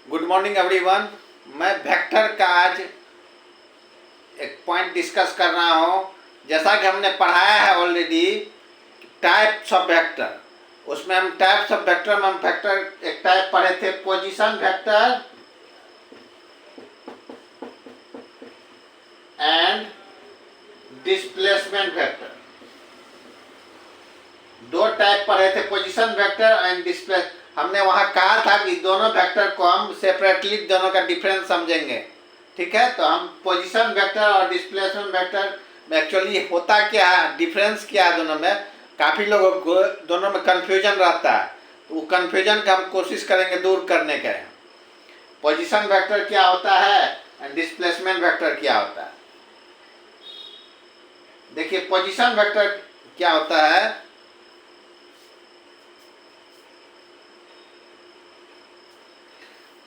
Good morning everyone. मैं vector का आज एक पॉइंट डिस्कस कर रहा हूँ। जैसा कि हमने पढ़ाया है ऑलरेडी टाइप्स ऑफ वेक्टर, उसमें हम टाइप्स ऑफ वेक्टर में हम वेक्टर एक टाइप पढ़े थे, position vector and displacement vector. दो टाइप पढ़े थे, पोजीशन वेक्टर एंड डिस्प्लेस। हमने वहां कहा था कि दोनों वेक्टर को हम सेपरेटली दोनों का डिफरेंस समझेंगे, ठीक है। तो हम पोजीशन वेक्टर और डिस्प्लेसमेंट वेक्टर में एक्चुअली होता क्या है, डिफरेंस क्या है दोनों में, काफ़ी लोगों को दोनों में कन्फ्यूजन रहता है। तो वो कन्फ्यूजन का हम कोशिश करेंगे दूर करने का। पोजीशन वेक्टर क्या होता है एंड डिस्प्लेसमेंट वेक्टर क्या होता है। देखिए पोजीशन वेक्टर क्या होता है।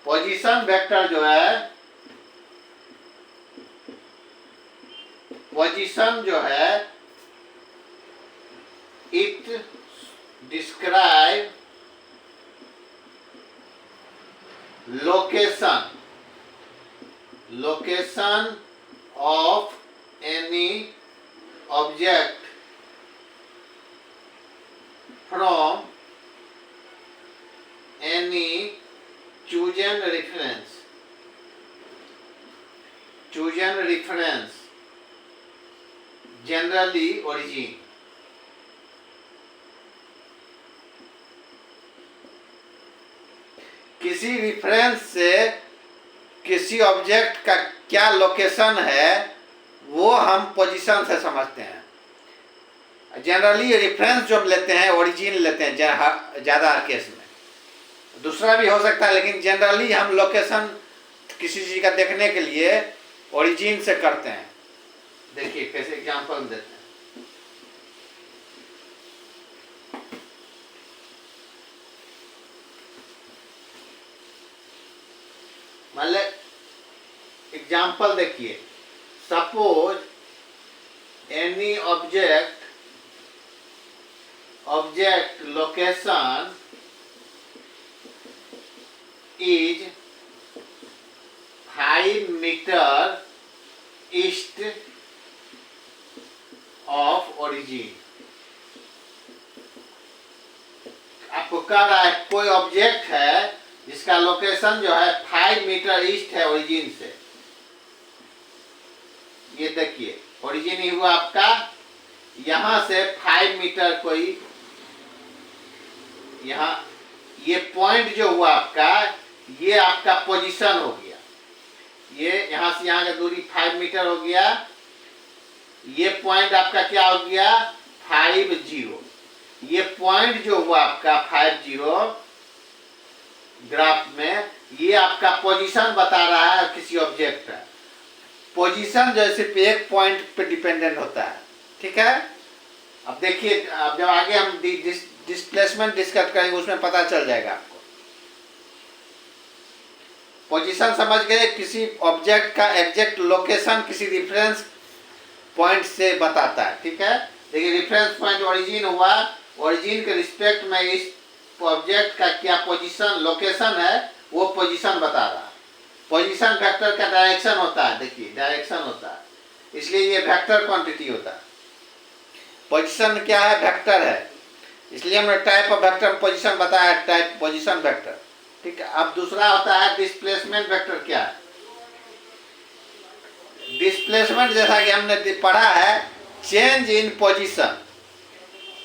पोजीशन वेक्टर जो है, पोजीशन जो है, it describe location of any object from any chosen reference generally origin। किसी रिफरेंस से किसी ऑब्जेक्ट का क्या लोकेशन है वो हम पोजीशन से समझते हैं। जनरली रेफरेंस जो हम लेते हैं ओरिजिन लेते हैं ज़्यादा केस में, दूसरा भी हो सकता है, लेकिन जनरली हम लोकेशन किसी चीज़ का देखने के लिए ओरिजिन से करते हैं। देखिए कैसे एग्जांपल देते हैं। मान ले एग्जांपल देखिए, suppose any object location is 5 metre east of origin. आपको कह रहा है कोई ऑब्जेक्ट है जिसका लोकेशन जो है 5 मीटर ईस्ट है ओरिजिन से। ये देखिए ओरिजिन ही हुआ आपका, यहां से 5 मीटर कोई, यहां ये पॉइंट जो हुआ आपका, ये आपका पोजीशन हो गया। ये यहां से यहां का दूरी 5 मीटर हो गया। ये पॉइंट आपका क्या हो गया, 50। ये पॉइंट जो हुआ आपका 50 ग्राफ में, ये आपका पोजीशन बता रहा है किसी ऑब्जेक्ट का। पोजीशन जो सिर्फ एक पॉइंट पे डिपेंडेंट होता है, ठीक है। अब देखिए, अब जब आगे हम डिस्प्लेसमेंट डिस्कस करेंगे उसमें पता चल जाएगा आपको। पोजीशन समझ गए, किसी ऑब्जेक्ट का एग्जैक्ट लोकेशन किसी रेफरेंस पॉइंट से बताता है, ठीक है। देखिए रेफरेंस पॉइंट ओरिजिन हुआ, ओरिजिन के रिस्पेक्ट में इस ऑब्जेक्ट का क्या पोजीशन लोकेशन है वो पोजीशन बता रहा है। पोजीशन वेक्टर का डायरेक्शन होता है, देखिए डायरेक्शन होता है, इसलिए ये वेक्टर क्वांटिटी होता है। पोजीशन क्या है, वेक्टर है, इसलिए हमने टाइप ऑफ वेक्टर पोजीशन बताया, टाइप पोजीशन वेक्टर, ठीक है। अब दूसरा होता है डिस्प्लेसमेंट वेक्टर। क्या है डिस्प्लेसमेंट? जैसा कि हमने पढ़ा है, change in position,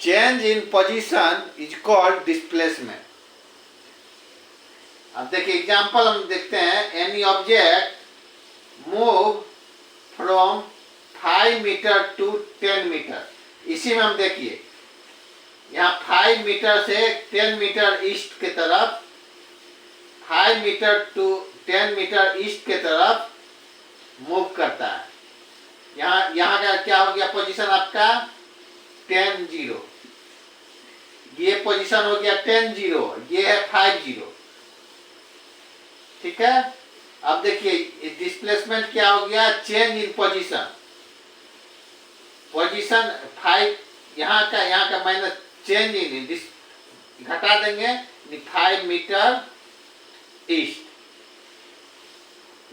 change in position is called displacement. अब देखिए एग्जांपल हम देखते हैं, any object move from 5 metre to 10 metre. इसी में हम देखिए यहाँ 5 मीटर से 10 मीटर ईस्ट के तरफ, 5 मीटर टू 10 मीटर ईस्ट के तरफ मूव करता है। यहाँ का क्या हो गया पोजीशन आपका 10-0, ये पोजीशन हो गया 10-0, ये है 50, ठीक है। अब देखिए डिस्प्लेसमेंट क्या हो गया, चेंज इन पोजीशन। पोजीशन 5 यहाँ का माइनस चेंज इन, घटा देंगे 5 मीटर ईस्ट,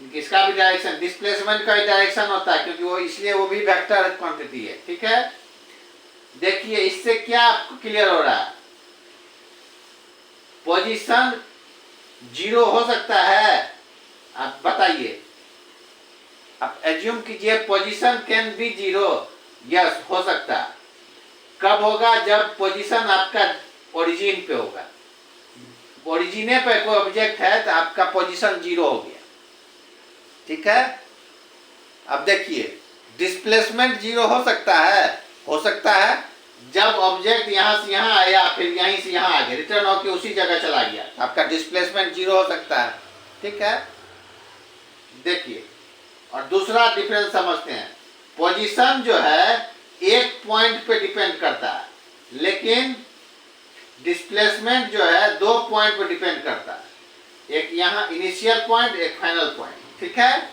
किसका भी डायरेक्शन, डिस्प्लेसमेंट का भी डायरेक्शन होता है, क्योंकि वो इसलिए वो भी वेक्टर क्वांटिटी है। ठीक है, देखिए इससे क्या आपको क्लियर हो रहा है, पोजीशन जीरो हो सकता है। आप बताइए, आप एज्यूम कीजिए position can be zero. Yes, हो सकता है। कब होगा? जब पोजीशन आपका ओरिजिन पे होगा। ओरिजिने पे कोई ऑब्जेक्ट है तो आपका पोजीशन जीरो हो गया। ठीक है, अब देखिए डिस्प्लेसमेंट जीरो हो सकता है जब ऑब्जेक्ट यहां से यहां आया, फिर यहीं से यहां आ गया, रिटर्न होकर उसी जगह चला गया, आपका डिस्प्लेसमेंट जीरो हो सकता है। ठीक है, देखिए और दूसरा डिफरेंस समझते हैं। पोजीशन जो है एक पॉइंट पे डिपेंड करता है, लेकिन डिस्प्लेसमेंट जो है दो पॉइंट पे डिपेंड करता है, एक यहाँ इनिशियल पॉइंट, एक फाइनल पॉइंट। ठीक है,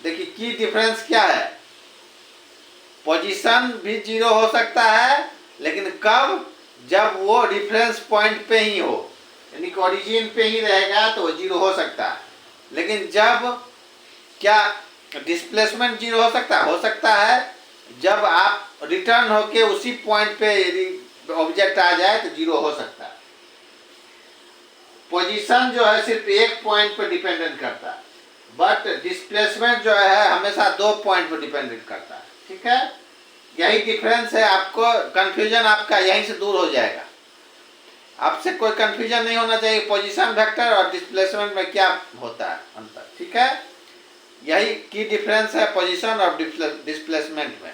देखिए की डिफरेंस क्या है, पोजीशन भी जीरो हो सकता है, लेकिन कब? जब वो रिफरेंस पॉइंट पे ही हो, यानी कि ओरिजिन पे ही रहेगा तो वो जीरो हो सकता है। लेकिन जब क्या डिस्प्लेसमेंट जीरो हो सकता है जब आप रिटर्न होके उसी पॉइंट पे यदि ऑब्जेक्ट आ जाए तो जीरो हो सकता है। पोजीशन जो है सिर्फ एक पॉइंट पर डिपेंडेंट करता है, बट डिस्प्लेसमेंट जो है हमेशा दो पॉइंट पर डिपेंडेंट करता है। ठीक है, यही डिफरेंस है। आपको कंफ्यूजन आपका यहीं से दूर हो जाएगा, आपसे कोई कंफ्यूजन नहीं होना चाहिए पोजीशन वेक्टर और डिस्प्लेसमेंट में क्या होता है अंतर। ठीक है, यही की डिफरेंस है पोजीशन और डिस्प्लेसमेंट में।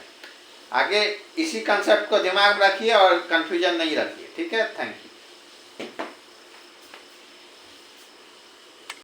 आगे इसी कंसेप्ट को दिमाग में रखिए और कंफ्यूजन नहीं रखिए। ठीक है, थैंक यू।